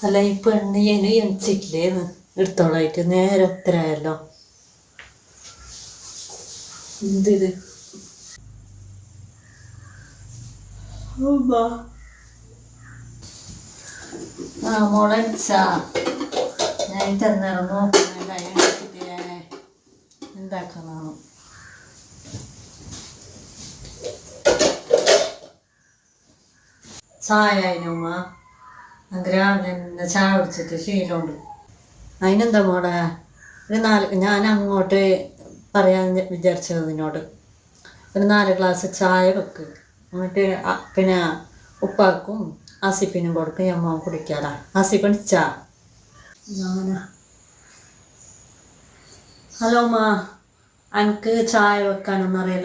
അല്ല ഈ പെണ്ണ് എണിച്ചിട്ടില്ലേന്ന് എടുത്തോളായിട്ട് നേരെ ഉത്തരായല്ലോ. എന്തിത് ആ മുളച്ചാ ഞാൻ തന്നേരം നോക്കുന്നില്ല. എണിച്ചിട്ട് എന്താക്കണം. ചായ അതിനുമ്മ രാവിലെ തന്നെ ചായ കുടിച്ചിട്ട് ശീലമുണ്ട്. അതിനെന്താ മോളെ ഞാൻ അങ്ങോട്ട് പറയാൻ വിചാരിച്ചത് നിന്നോട് ഒരു 4 ഗ്ലാസ് ചായ വെക്ക്. എന്നിട്ട് പിന്നെ ഉപ്പാക്കും ആസിഫിനും കൊടുക്കും. അമ്മ കുടിക്കാടാ. ആസിഫ് എണിച്ചാ? ഞാനാ. ഹലോ അമ്മ, എനിക്ക് ചായ വെക്കാനൊന്നും അറിയില്ല.